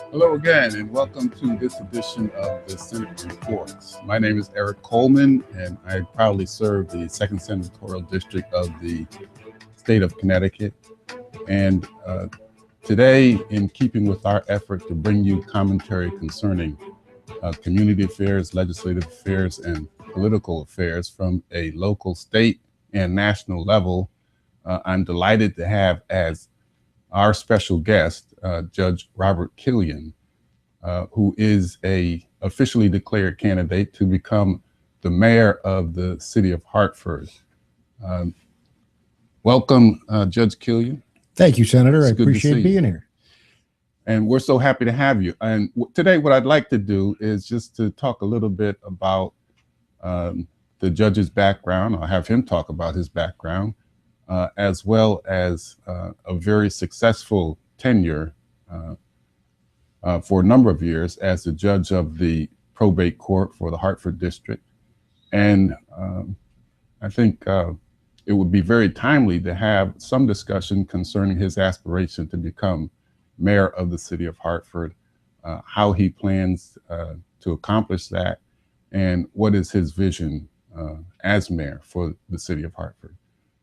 Hello again, and welcome to this edition of the Senate Reports. My name is Eric Coleman, and I proudly serve the Second Senatorial District of the state of Connecticut. And today, in keeping with our effort to bring you commentary concerning community affairs, legislative affairs, and political affairs from a local, state, and national level, I'm delighted to have as our special guest, Judge Robert Killian, who is a officially declared candidate to become the mayor of the city of Hartford. Welcome, Judge Killian. Thank you, Senator. I appreciate being here. And we're so happy to have you. And today, what I'd like to do is just to talk a little bit about the judge's background. I'll have him talk about his background, as well as a very successful tenure for a number of years as the judge of the probate court for the Hartford district. And I think it would be very timely to have some discussion concerning his aspiration to become mayor of the city of Hartford, how he plans to accomplish that, and what is his vision as mayor for the city of Hartford.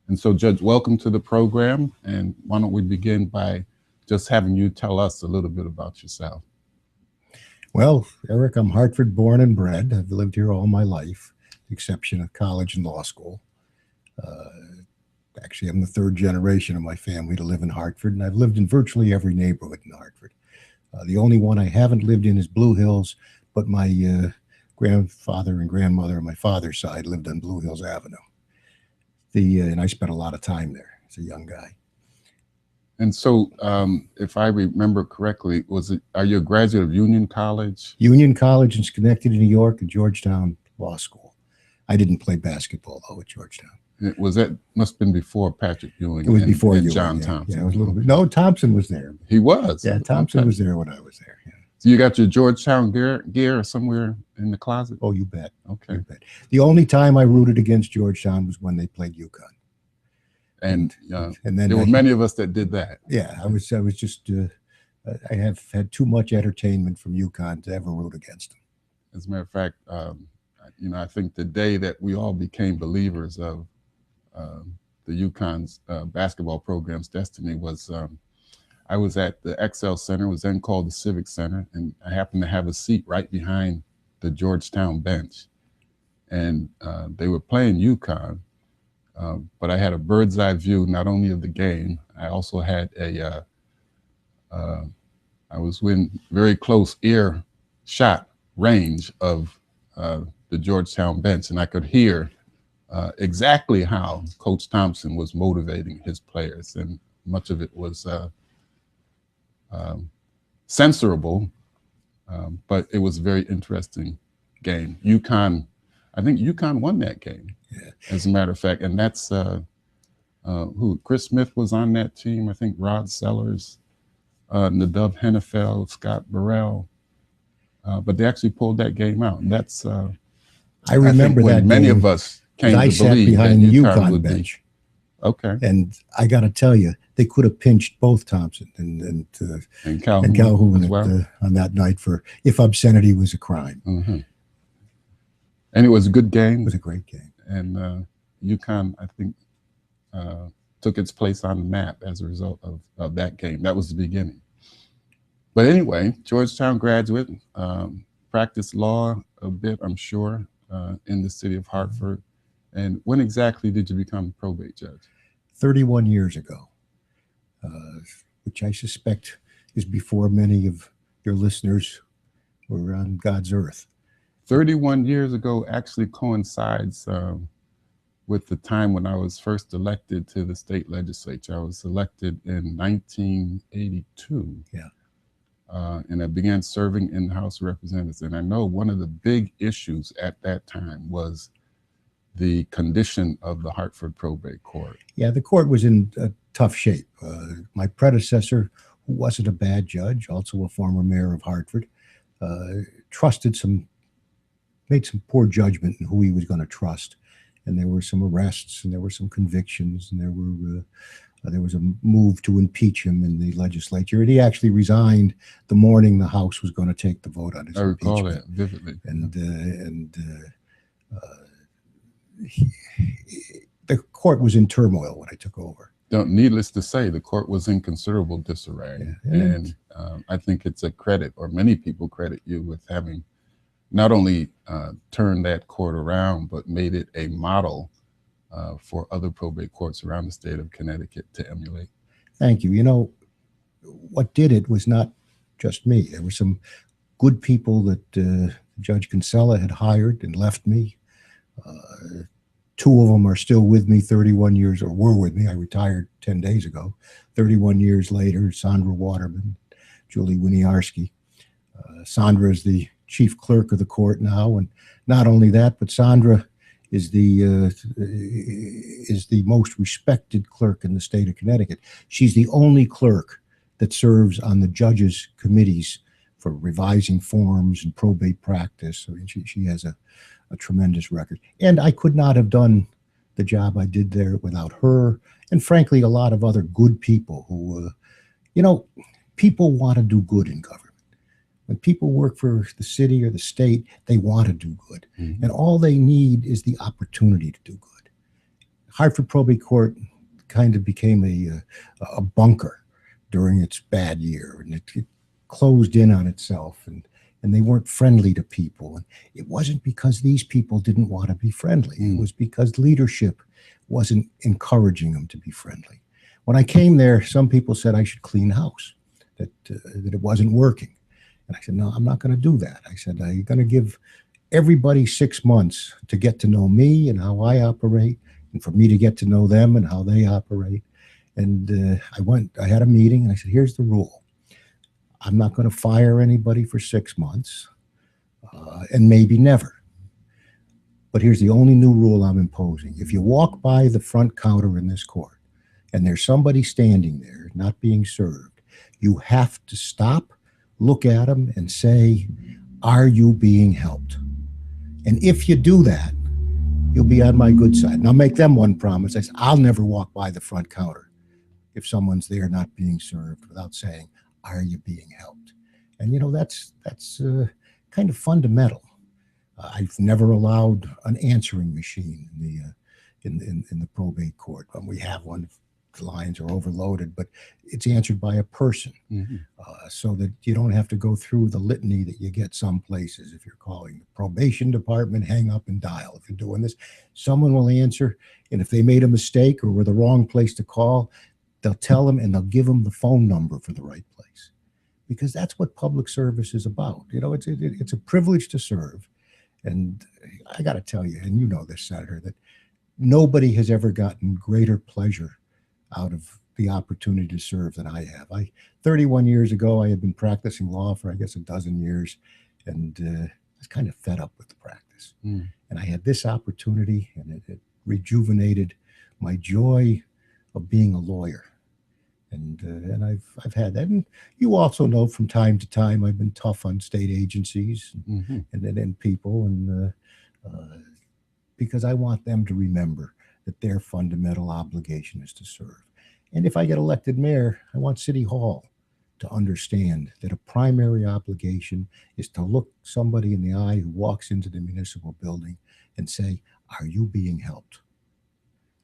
And so, Judge, welcome to the program. And why don't we begin by just having you tell us a little bit about yourself. Well, Eric, I'm Hartford born and bred. I've lived here all my life, with the exception of college and law school. Actually, I'm the third generation of my family to live in Hartford, and I've lived in virtually every neighborhood in Hartford. The only one I haven't lived in is Blue Hills, but my grandfather and grandmother on my father's side lived on Blue Hills Avenue. And I spent a lot of time there as a young guy. And so, if I remember correctly, are you a graduate of Union College? Union College in Schenectady, New York, and Georgetown Law School. I didn't play basketball, though, at Georgetown. Must have been before Patrick Ewing. It was before and Ewing, John yeah. Thompson. Yeah, it was a little bit. No, Thompson was there. He was? Yeah, Thompson was there when I was there. Yeah. So you got your Georgetown gear somewhere in the closet? Oh, you bet. Okay. You bet. The only time I rooted against Georgetown was when they played UConn. And then there were many of us that did that. Yeah, I was just, I have had too much entertainment from UConn to ever root against them. As a matter of fact, I think the day that we all became believers of the UConn's basketball program's destiny was, I was at the XL Center, it was then called the Civic Center, and I happened to have a seat right behind the Georgetown bench. And they were playing UConn. But I had a bird's eye view, not only of the game, I also had I was within very close ear shot range of the Georgetown bench, and I could hear exactly how Coach Thompson was motivating his players. And much of it was censorable, but it was a very interesting game. I think UConn won that game. Yeah. As a matter of fact, and that's Chris Smith was on that team. I think Rod Sellers, Nadav Hennefeld, Scott Burrell, but they actually pulled that game out. And that's I remember that when many of us came to believe behind that the UConn would bench. Okay. And I got to tell you, they could have pinched both Thompson and Calhoun well. On that night for if obscenity was a crime. Mm-hmm. And it was a good game. It was a great game. And UConn, I think, took its place on the map as a result of that game. That was the beginning. But anyway, Georgetown graduate, practiced law a bit, I'm sure, in the city of Hartford. And when exactly did you become a probate judge? 31 years ago, which I suspect is before many of your listeners were on God's earth. 31 years ago actually coincides with the time when I was first elected to the state legislature. I was elected in 1982. Yeah. And I began serving in the House of Representatives. And I know one of the big issues at that time was the condition of the Hartford probate court. Yeah, the court was in tough shape. My predecessor, who wasn't a bad judge, also a former mayor of Hartford, made some poor judgment in who he was going to trust. And there were some arrests and there were some convictions and there was a move to impeach him in the legislature. And he actually resigned the morning the House was going to take the vote on his impeachment. I recall that vividly. The court was in turmoil when I took over. Needless to say, the court was in considerable disarray. Yeah. And I think it's a credit, or many people credit you with having not only turned that court around, but made it a model for other probate courts around the state of Connecticut to emulate. Thank you. You know, what did it was not just me. There were some good people that Judge Kinsella had hired and left me. Two of them are still with me 31 years, or were with me. I retired 10 days ago. 31 years later, Sandra Waterman, Julie Winiarski. Sandra is the chief clerk of the court now, and not only that, but Sandra is the most respected clerk in the state of Connecticut. She's the only clerk that serves on the judges' committees for revising forms and probate practice. I mean, she has a tremendous record. And I could not have done the job I did there without her, and frankly, a lot of other good people who, people want to do good in government. When people work for the city or the state, they want to do good. Mm-hmm. And all they need is the opportunity to do good. Hartford Probate Court kind of became a bunker during its bad year, and it closed in on itself, and they weren't friendly to people. And it wasn't because these people didn't want to be friendly. It was because leadership wasn't encouraging them to be friendly. When I came there, some people said I should clean house, that it wasn't working. And I said, no, I'm not going to do that. I said, I'm going to give everybody 6 months to get to know me and how I operate, and for me to get to know them and how they operate. And I had a meeting, and I said, here's the rule. I'm not going to fire anybody for 6 months, and maybe never. But here's the only new rule I'm imposing. If you walk by the front counter in this court and there's somebody standing there not being served, you have to stop, look at them, and say, are you being helped? And if you do that, you'll be on my good side. And I'll make them one promise. I said, I'll never walk by the front counter if someone's there not being served without saying, are you being helped? And that's kind of fundamental. I've never allowed an answering machine in the probate court. We have one if the lines are overloaded, but it's answered by a person, so that you don't have to go through the litany that you get some places. If you're calling the probation department, hang up and dial. If you're doing this, someone will answer, and if they made a mistake or were the wrong place to call, they'll tell them and they'll give them the phone number for the right place, because that's what public service is about. It's a privilege to serve. And I got to tell you, and you know this, Senator, that nobody has ever gotten greater pleasure out of the opportunity to serve than I have. 31 years ago, I had been practicing law for, I guess, a dozen years, and I was kind of fed up with the practice. And I had this opportunity, and it rejuvenated my joy of being a lawyer. And I've had that. And you also know from time to time I've been tough on state agencies and people, and because I want them to remember that their fundamental obligation is to serve. And if I get elected mayor, I want City Hall to understand that a primary obligation is to look somebody in the eye who walks into the municipal building and say, are you being helped?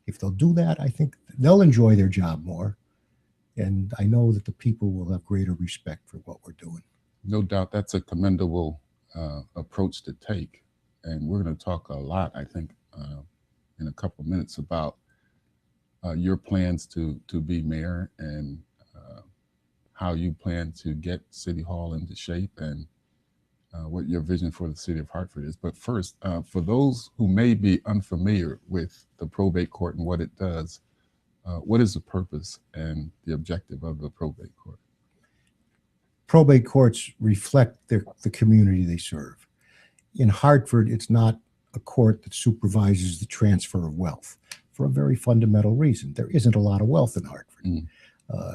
If they'll do that, I think they'll enjoy their job more. And I know that the people will have greater respect for what we're doing. No doubt that's a commendable approach to take. And we're going to talk a lot, I think, in a couple of minutes about your plans to be mayor and how you plan to get City Hall into shape and what your vision for the city of Hartford is. But first, for those who may be unfamiliar with the probate court and what it does, what is the purpose and the objective of the probate court? Probate courts reflect the community they serve. In Hartford, it's not a court that supervises the transfer of wealth for a very fundamental reason. There isn't a lot of wealth in Hartford.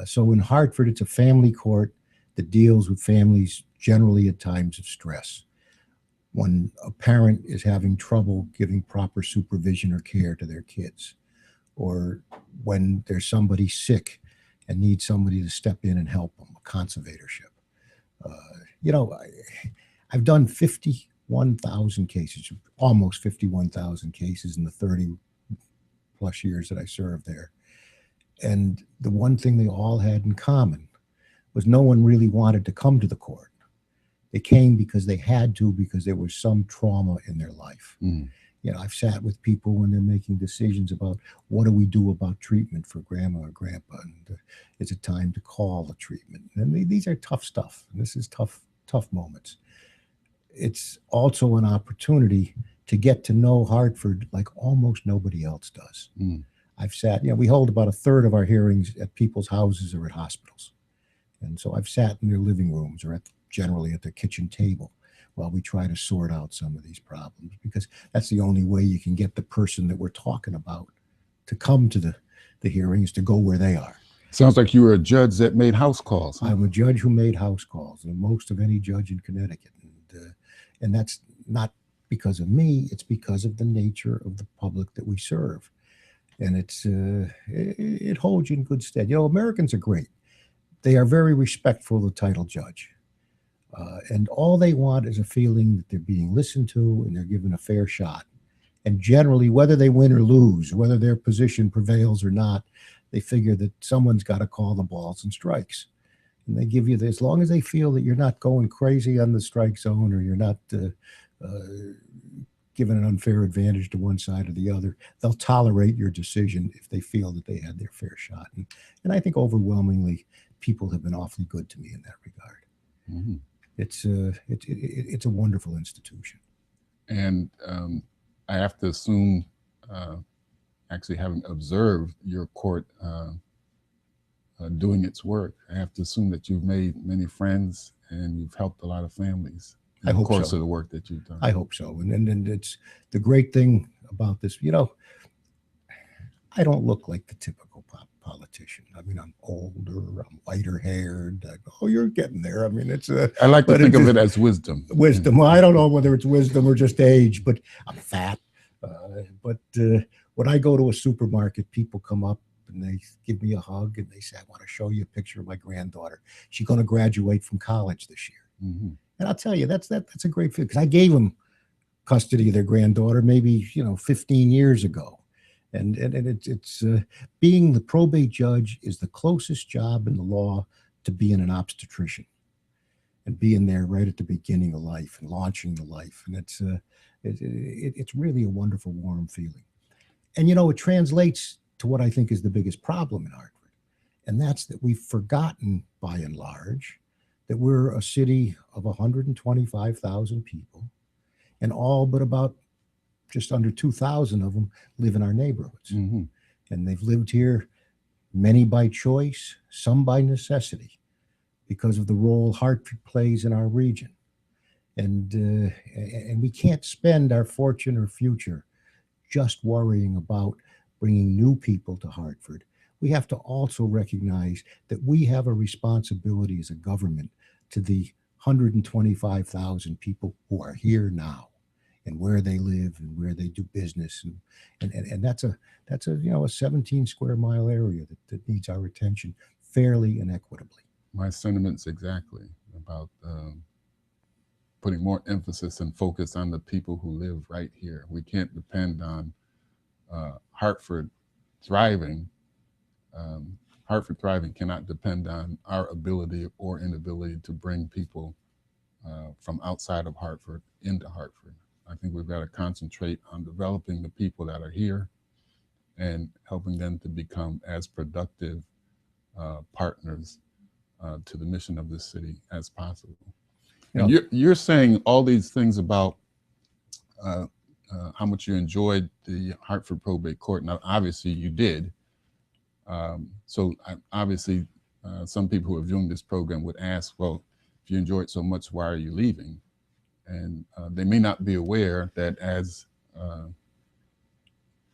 So in Hartford, it's a family court that deals with families generally at times of stress. When a parent is having trouble giving proper supervision or care to their kids, or when there's somebody sick and needs somebody to step in and help them, a conservatorship. I've done 51,000 cases, almost 51,000 cases in the 30 plus years that I served there. And the one thing they all had in common was no one really wanted to come to the court. They came because they had to, because there was some trauma in their life. I've sat with people when they're making decisions about what do we do about treatment for grandma or grandpa, and is it time to call a treatment? And these are tough stuff. And this is tough moments. It's also an opportunity to get to know Hartford like almost nobody else does. I've sat, we hold about a third of our hearings at people's houses or at hospitals. And so I've sat in their living rooms or generally at their kitchen table while we try to sort out some of these problems, because that's the only way you can get the person that we're talking about to come to the hearings, to go where they are. Sounds like you were a judge that made house calls. I'm a judge who made house calls, the most of any judge in Connecticut. And that's not because of me, it's because of the nature of the public that we serve. And it holds you in good stead. Americans are great. They are very respectful of the title judge. And all they want is a feeling that they're being listened to and they're given a fair shot. And generally, whether they win or lose, whether their position prevails or not, they figure that someone's got to call the balls and strikes. And they give you this, as long as they feel that you're not going crazy on the strike zone or you're not given an unfair advantage to one side or the other, they'll tolerate your decision if they feel that they had their fair shot. And I think overwhelmingly, people have been awfully good to me in that regard. It's a wonderful institution. And I have to assume, actually having observed your court doing its work, I have to assume that you've made many friends and you've helped a lot of families in the course of the work that you've done. I hope so. And it's the great thing about this, I don't look like the typical politician. I mean, I'm older, I'm lighter haired. You're getting there. I mean, I like to think of it as wisdom. Wisdom. Well, I don't know whether it's wisdom or just age, but I'm fat. But when I go to a supermarket, people come up and they give me a hug and they say, I want to show you a picture of my granddaughter. She's going to graduate from college this year. And I'll tell you, that's a great feeling, because I gave them custody of their granddaughter maybe 15 years ago. And it's being the probate judge is the closest job in the law to being an obstetrician and being there right at the beginning of life and launching the life. And it's really a wonderful, warm feeling. And, it translates to what I think is the biggest problem in Hartford. And that's that we've forgotten, by and large, that we're a city of 125,000 people, and all but about just under 2,000 of them live in our neighborhoods. And they've lived here, many by choice, some by necessity, because of the role Hartford plays in our region. And we can't spend our fortune or future just worrying about bringing new people to Hartford. We have to also recognize that we have a responsibility as a government to the 125,000 people who are here now, and where they live and where they do business. And that's a 17 square mile area that needs our attention fairly and equitably. My sentiments exactly about putting more emphasis and focus on the people who live right here. We can't depend on Hartford thriving. Hartford thriving cannot depend on our ability or inability to bring people from outside of Hartford into Hartford. I think we've got to concentrate on developing the people that are here and helping them to become as productive partners to the mission of this city as possible. And you're saying all these things about how much you enjoyed the Hartford Probate Court. Now, obviously, you did. Obviously, some people who are viewing this program would ask, well, if you enjoyed so much, why are you leaving? And they may not be aware that as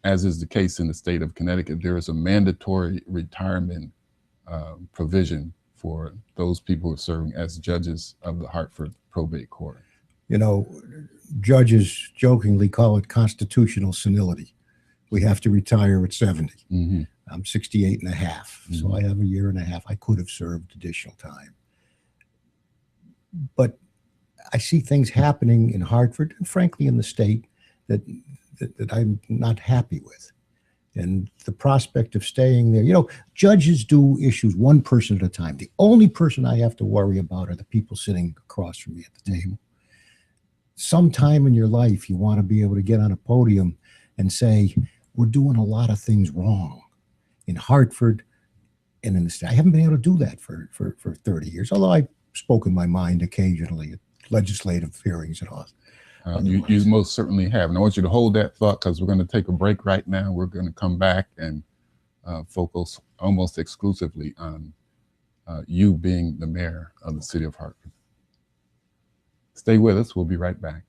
is the case in the state of Connecticut, there is a mandatory retirement provision for those people who are serving as judges of the Hartford Probate Court. You know, judges jokingly call it constitutional senility. We have to retire at 70. Mm-hmm. I'm 68 and a half, so I have a year and a half. I could have served additional time. But I see things happening in Hartford and frankly in the state that I'm not happy with. And the prospect of staying there, you know, judges do issues one person at a time. The only person I have to worry about are the people sitting across from me at the table. Sometime in your life, you want to be able to get on a podium and say, we're doing a lot of things wrong in Hartford and in the state. I haven't been able to do that for 30 years, although I've spoken my mind occasionally at legislative hearings and all. You most certainly have. And I want you to hold that thought because we're going to take a break right now. We're going to come back and focus almost exclusively on you being the mayor of the city of Hartford. Stay with us. We'll be right back.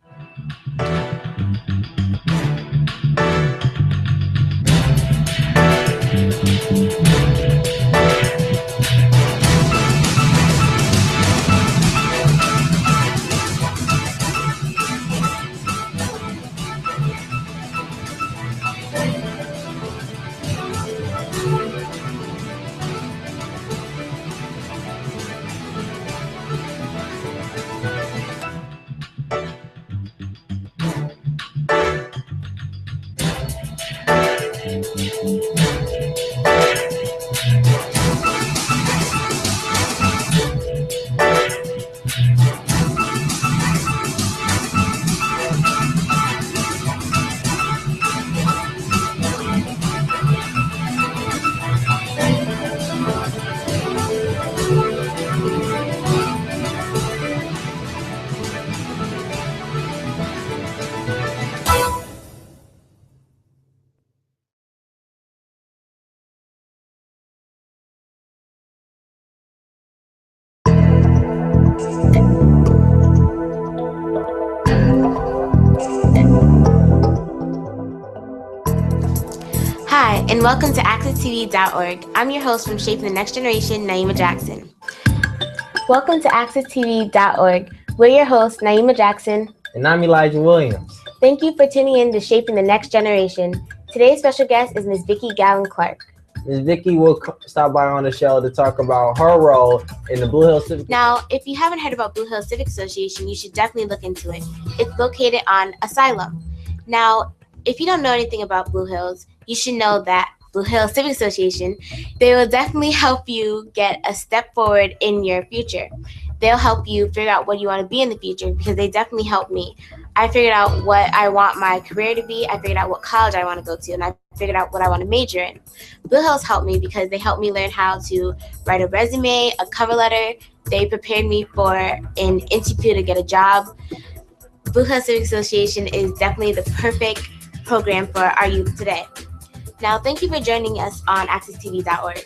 Hi, and welcome to AccessTV.org. I'm your host from Shaping the Next Generation, Naima Jackson. Welcome to AccessTV.org. We're your hosts, Naima Jackson. And I'm Elijah Williams. Thank you for tuning in to Shaping the Next Generation. Today's special guest is Ms. Vicki Gowan-Clark. Ms. Vicki will stop by on the show to talk about her role in the Blue Hills Civic. Now, if you haven't heard about Blue Hills Civic Association, you should definitely look into it. It's located on Asylum. Now, if you don't know anything about Blue Hills, you should know that Blue Hills Civic Association, they will definitely help you get a step forward in your future. They'll help you figure out what you want to be in the future because they definitely helped me. I figured out what I want my career to be. I figured out what college I want to go to, and I figured out what I want to major in. Blue Hills helped me because they helped me learn how to write a resume, a cover letter. They prepared me for an interview to get a job. Blue Hills Civic Association is definitely the perfect program for our youth today. Now, thank you for joining us on AccessTV.org.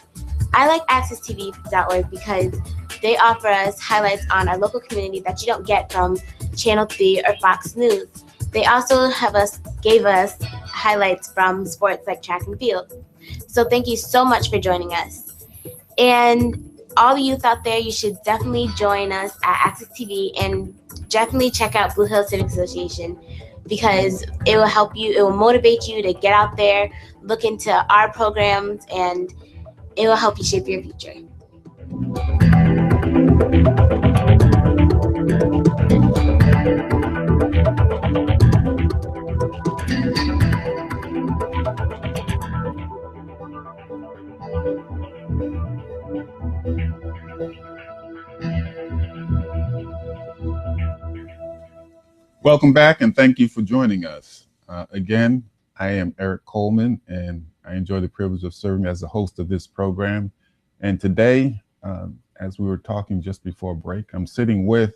I like AccessTV.org because they offer us highlights on our local community that you don't get from Channel 3 or Fox News. They also gave us highlights from sports like track and field. So thank you so much for joining us. And all the youth out there, you should definitely join us at Access TV and definitely check out Blue Hills Civic Association because it will help you, it will motivate you to get out there, look into our programs, and it will help you shape your future. Welcome back, and thank you for joining us. Again, I am Eric Coleman, and I enjoy the privilege of serving as the host of this program. And today, as we were talking just before break, I'm sitting with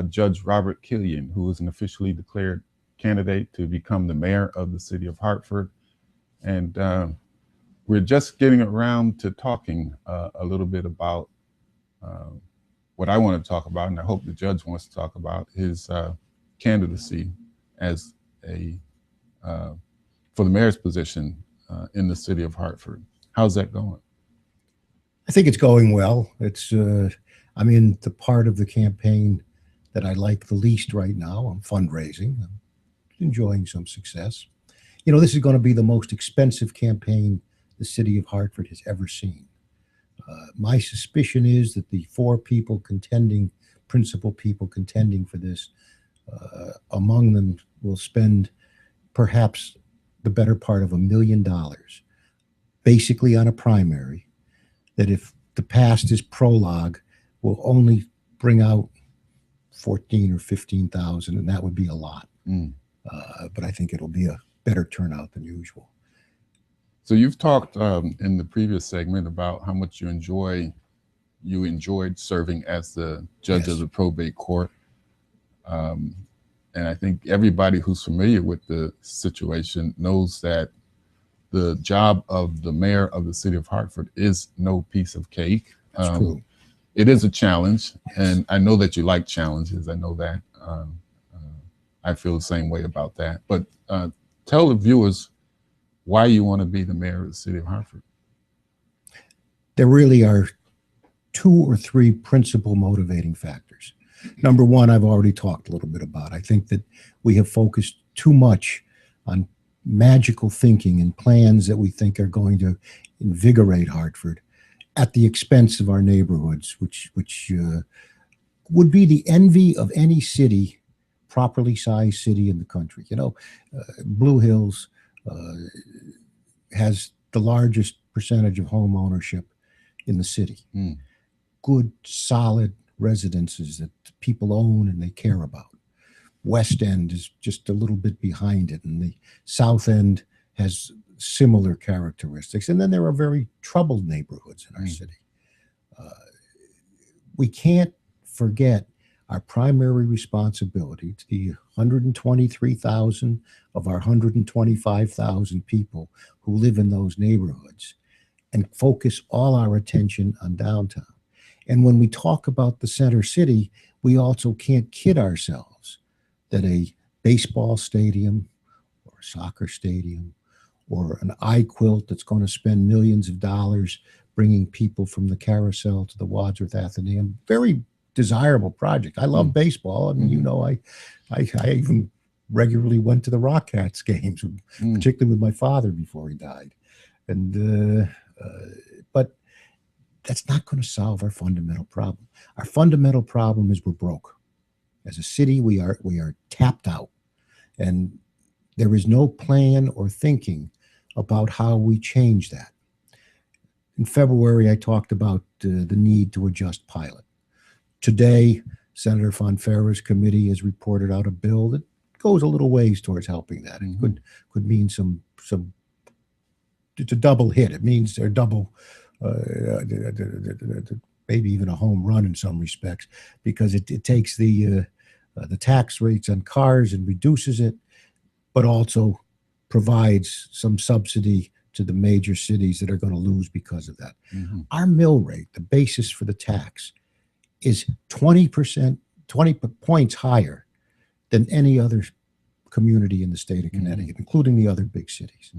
Judge Robert Killian, who is an officially declared candidate to become the mayor of the city of Hartford. And we're just getting around to talking a little bit about what I want to talk about, and I hope the judge wants to talk about his candidacy as for the mayor's position in the city of Hartford. How's that going? I think it's going well. It's I'm in the part of the campaign that I like the least right now. I'm fundraising. I'm enjoying some success. You know, this is going to be the most expensive campaign the city of Hartford has ever seen. My suspicion is that the principal people contending for this, among them will spend perhaps the better part of $1 million, basically on a primary, that if the past is prologue, will only bring out 14 or 15,000, and that would be a lot. But I think it'll be a better turnout than usual. So you've talked in the previous segment about how much you enjoyed serving as the judge of the probate court. And I think everybody who's familiar with the situation knows that the job of the mayor of the city of Hartford is no piece of cake. That's true. It is a challenge, and I know that you like challenges. I know that. I feel the same way about that. But tell the viewers why you want to be the mayor of the city of Hartford. There really are 2 or 3 principal motivating factors. Number one, I've already talked a little bit about. I think that we have focused too much on magical thinking and plans that we think are going to invigorate Hartford at the expense of our neighborhoods, which would be the envy of any city, properly sized city in the country. You know, Blue Hills has the largest percentage of home ownership in the city. Good, solid residences that people own and they care about. West End is just a little bit behind it, and the South End has similar characteristics. And then there are very troubled neighborhoods in our city. We can't forget our primary responsibility to the 123,000 of our 125,000 people who live in those neighborhoods and focus all our attention on downtown. And when we talk about the center city, we also can't kid ourselves that a baseball stadium or a soccer stadium or an I-Quilt that's going to spend millions of dollars bringing people from the Carousel to the Wadsworth Athenaeum, very desirable project. I love baseball. I mean, you know, I even regularly went to the Rockcats games, particularly with my father before he died. And but that's not going to solve our fundamental problem. Our fundamental problem is we're broke. As a city, we are tapped out, and there is no plan or thinking about how we change that. In February, I talked about the need to adjust pilot. Today, Senator Fonfara's committee has reported out a bill that goes a little ways towards helping that. It could mean some. It's a double hit. It means they're double, maybe even a home run in some respects, because it takes the tax rates on cars and reduces it, but also provides some subsidy to the major cities that are going to lose because of that. Our mill rate, the basis for the tax, is 20 points higher than any other community in the state of Connecticut, including the other big cities.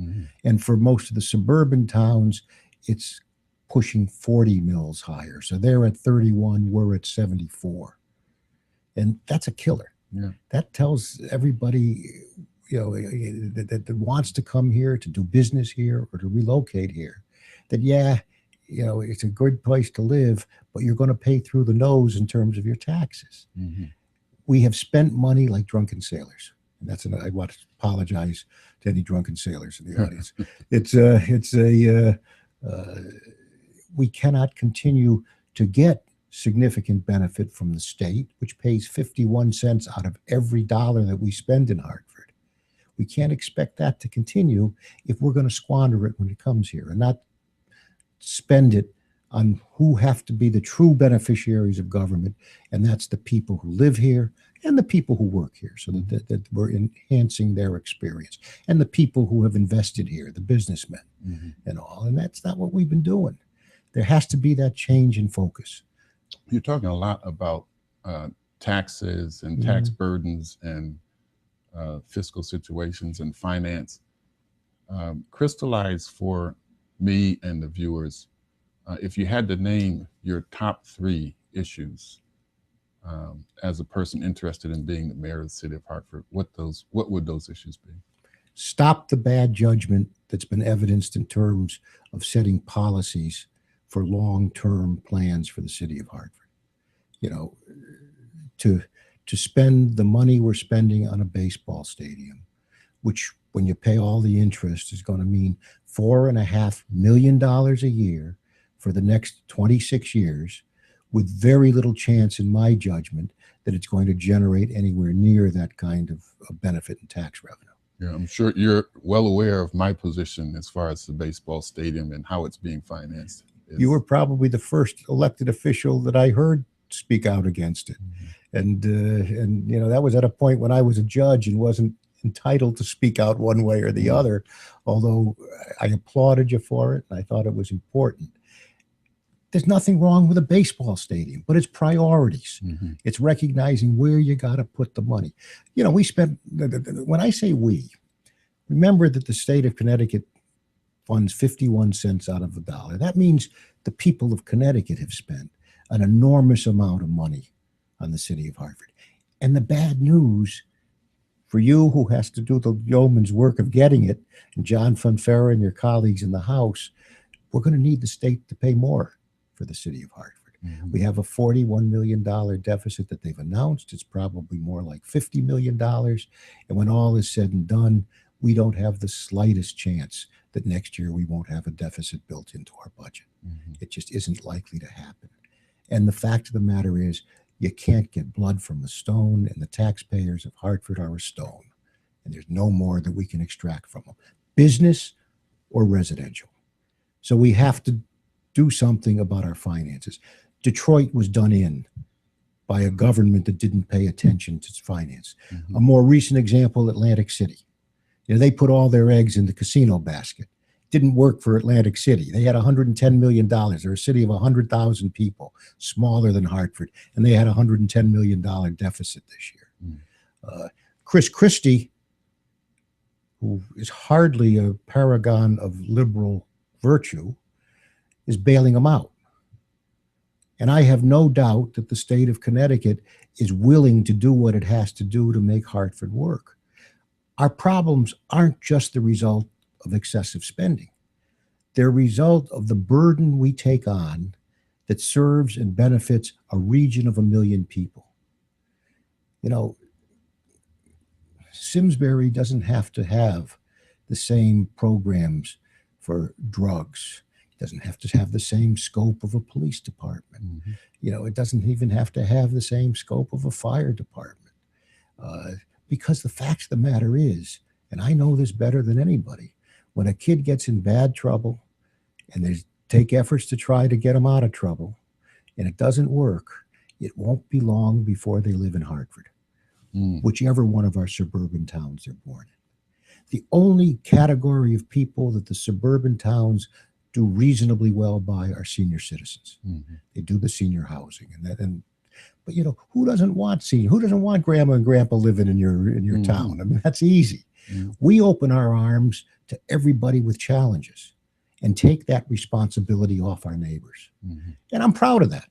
And for most of the suburban towns, it's pushing 40 mills higher. So they're at 31, we're at 74. And that's a killer. That tells everybody, you know, that wants to come here to do business here or to relocate here, that, yeah, you know, it's a good place to live, but you're going to pay through the nose in terms of your taxes. We have spent money like drunken sailors. And I want to apologize to any drunken sailors in the audience. We cannot continue to get significant benefit from the state, which pays 51 cents out of every dollar that we spend in Hartford. We can't expect that to continue if we're going to squander it when it comes here and not spend it on who have to be the true beneficiaries of government, and that's the people who live here and the people who work here, so that we're enhancing their experience, and the people who have invested here, the businessmen and all. And that's not what we've been doing. There has to be that change in focus. You're talking a lot about taxes and tax burdens and fiscal situations and finance. Crystallize for me and the viewers, if you had to name your top 3 issues as a person interested in being the mayor of the city of Hartford, what would those issues be? Stop the bad judgment that's been evidenced in terms of setting policies for long-term plans for the city of Hartford. You know, to spend the money we're spending on a baseball stadium, which when you pay all the interest is going to mean $4.5 million a year for the next 26 years, with very little chance, in my judgment, that it's going to generate anywhere near that kind of benefit in tax revenue. Yeah, I'm sure you're well aware of my position as far as the baseball stadium and how it's being financed. You were probably the first elected official that I heard speak out against it. And you know, that was at a point when I was a judge and wasn't entitled to speak out one way or the other, although I applauded you for it and I thought it was important. There's nothing wrong with a baseball stadium, but it's priorities. It's recognizing where you got to put the money. You know, we spent, when I say we, remember that the state of Connecticut funds 51 cents out of the dollar. That means the people of Connecticut have spent an enormous amount of money on the city of Hartford. And the bad news for you, who has to do the yeoman's work of getting it, and John Funfera and your colleagues in the House, we're going to need the state to pay more for the city of Hartford. We have a $41 million deficit that they've announced. It's probably more like $50 million. And when all is said and done, we don't have the slightest chance that next year we won't have a deficit built into our budget. It just isn't likely to happen. And the fact of the matter is, you can't get blood from a stone, and the taxpayers of Hartford are a stone. And there's no more that we can extract from them, business or residential. So we have to do something about our finances. Detroit was done in by a government that didn't pay attention to its finance. A more recent example, Atlantic City. You know, they put all their eggs in the casino basket. Didn't work for Atlantic City. They had $110 million. They're a city of 100,000 people, smaller than Hartford, and they had a $110 million deficit this year. Chris Christie, who is hardly a paragon of liberal virtue, is bailing them out. And I have no doubt that the state of Connecticut is willing to do what it has to do to make Hartford work. Our problems aren't just the result of excessive spending. They're a result of the burden we take on that serves and benefits a region of 1 million people. You know, Simsbury doesn't have to have the same programs for drugs. It doesn't have to have the same scope of a police department. You know, it doesn't even have to have the same scope of a fire department. Because the fact of the matter is, and I know this better than anybody, when a kid gets in bad trouble and they take efforts to try to get them out of trouble and it doesn't work, it won't be long before they live in Hartford, whichever one of our suburban towns they're born in. The only category of people that the suburban towns do reasonably well by are senior citizens. They do the senior housing, but you know, who doesn't want senior? Who doesn't want grandma and grandpa living in your town? I mean, that's easy. We open our arms to everybody with challenges and take that responsibility off our neighbors. And I'm proud of that.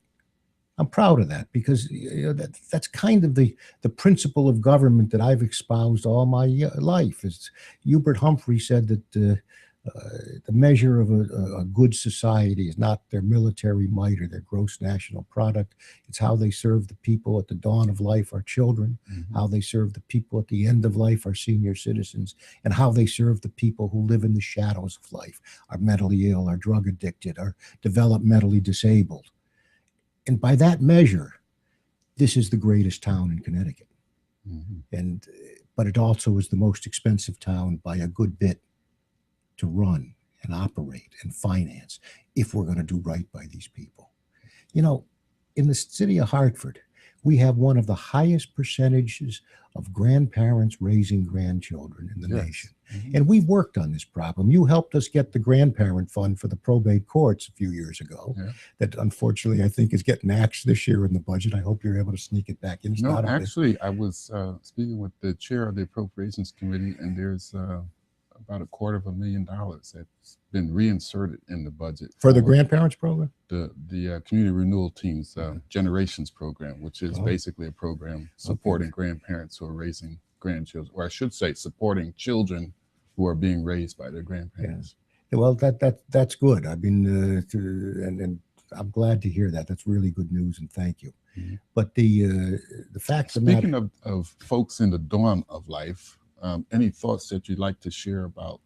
I'm proud of that because you know, that's kind of the principle of government that I've espoused all my life. As Hubert Humphrey said that the measure of a good society is not their military might or their gross national product. It's how they serve the people at the dawn of life, our children, how they serve the people at the end of life, our senior citizens, and how they serve the people who live in the shadows of life, our mentally ill, our drug addicted, our developmentally disabled. And by that measure, this is the greatest town in Connecticut. But it also is the most expensive town by a good bit to run and operate and finance if we're going to do right by these people. You know, in the city of Hartford, we have one of the highest percentages of grandparents raising grandchildren in the nation. And we've worked on this problem. You helped us get the grandparent fund for the probate courts a few years ago that unfortunately I think is getting axed this year in the budget. I hope you're able to sneak it back in. No, actually, I was speaking with the chair of the Appropriations Committee, and there's about $250,000 that's been reinserted in the budget for the grandparents program, the community renewal team's generations program, which is basically a program supporting grandparents who are raising grandchildren, or I should say supporting children who are being raised by their grandparents. Well, that's good. I mean, and I'm glad to hear that. That's really good news, and thank you. But the fact of the matter, speaking of folks in the dawn of life, any thoughts that you'd like to share about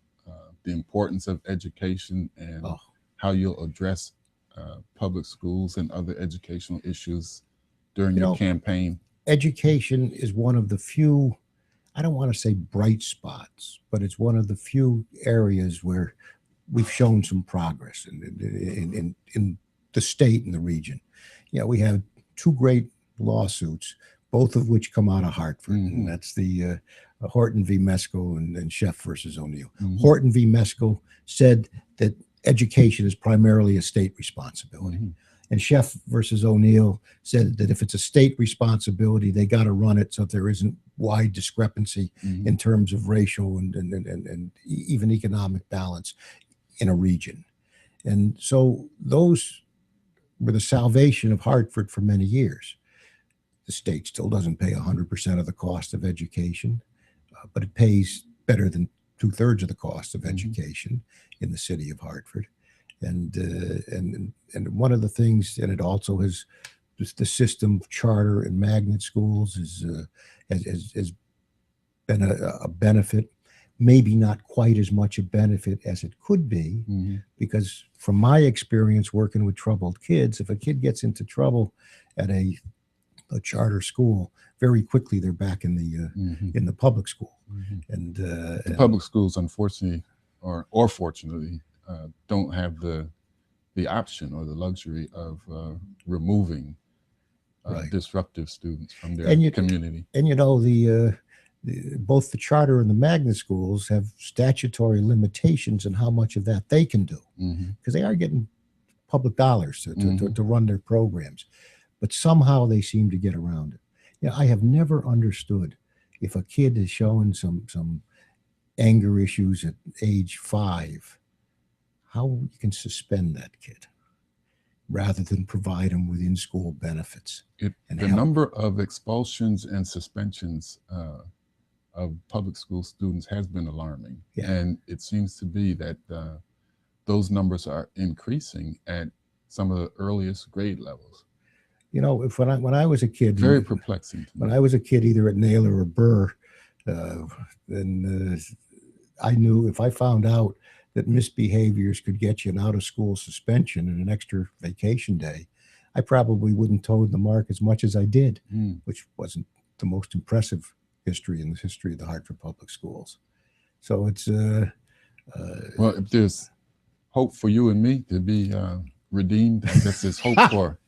the importance of education and how you'll address public schools and other educational issues during your campaign? Education is one of the few, I don't want to say bright spots, but it's one of the few areas where we've shown some progress in the state and the region. We have two great lawsuits, both of which come out of Hartford, and that's the Horton v. Mesco and Sheff versus O'Neill. Horton v. Mesco said that education is primarily a state responsibility. And Sheff versus O'Neill said that if it's a state responsibility, they got to run it so there isn't wide discrepancy in terms of racial and even economic balance in a region. And so those were the salvation of Hartford for many years. The state still doesn't pay 100% of the cost of education, but it pays better than 2/3 of the cost of education in the city of Hartford. And one of the things, and it also has the system of charter and magnet schools has been a benefit, maybe not quite as much a benefit as it could be, because from my experience working with troubled kids, if a kid gets into trouble at a charter school, very quickly they're back in the public school. And the public schools, unfortunately, or fortunately, don't have the option or the luxury of removing disruptive students from their community. And both the charter and the magnet schools have statutory limitations on how much of that they can do, because they are getting public dollars to run their programs, but somehow they seem to get around it. I have never understood if a kid is showing some anger issues at age 5, how you can suspend that kid rather than provide them with in-school benefits. The number of expulsions and suspensions of public school students has been alarming. And it seems to be that those numbers are increasing at some of the earliest grade levels. When I was a kid, very perplexing. When I was a kid, either at Naylor or Burr, then I knew if I found out that misbehaviors could get you an out-of-school suspension and an extra vacation day, I probably wouldn't toe the mark as much as I did, which wasn't the most impressive history in the history of the Hartford Public Schools. So it's well, if there's hope for you and me to be redeemed, I guess there's hope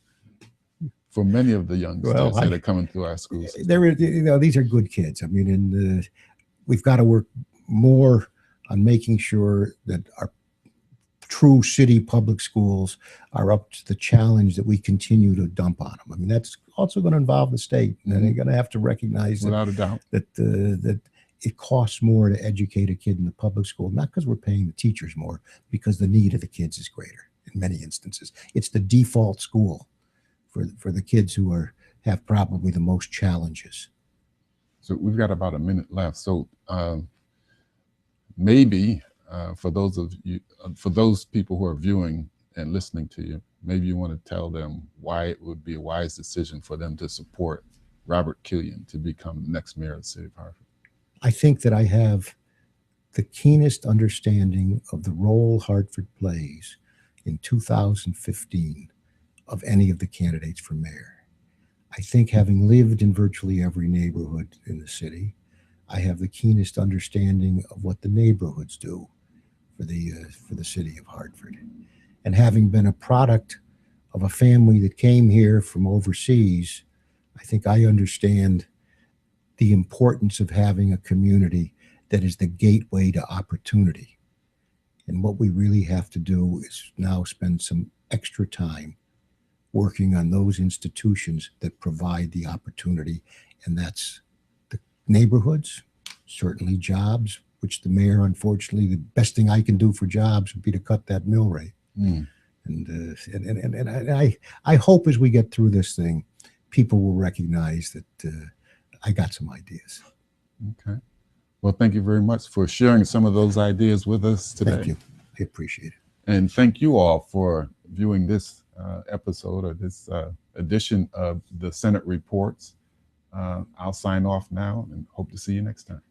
for many of the youngsters that are coming through our schools. These are good kids. I mean, and we've got to work more on making sure that our true city public schools are up to the challenge that we continue to dump on them. I mean, that's also going to involve the state, and they're going to have to recognize without a doubt that it costs more to educate a kid in the public school, not because we're paying the teachers more, because the need of the kids is greater in many instances. It's the default school for the kids who have probably the most challenges. So we've got about a minute left. So maybe for those people who are viewing and listening to you, maybe you want to tell them why it would be a wise decision for them to support Robert Killian to become the next mayor of the city of Hartford. I think that I have the keenest understanding of the role Hartford plays in 2015 of any of the candidates for mayor. I think, having lived in virtually every neighborhood in the city, I have the keenest understanding of what the neighborhoods do for the city of Hartford. And having been a product of a family that came here from overseas, I think I understand the importance of having a community that is the gateway to opportunity. And what we really have to do is now spend some extra time working on those institutions that provide the opportunity, and that's the neighborhoods, certainly jobs, which the mayor, unfortunately, the best thing I can do for jobs would be to cut that mill rate. Mm. And I hope as we get through this thing, people will recognize that I got some ideas. Okay. Well, thank you very much for sharing some of those ideas with us today. Thank you. I appreciate it. And thank you all for viewing this episode or this edition of the Senate Reports. I'll sign off now and hope to see you next time.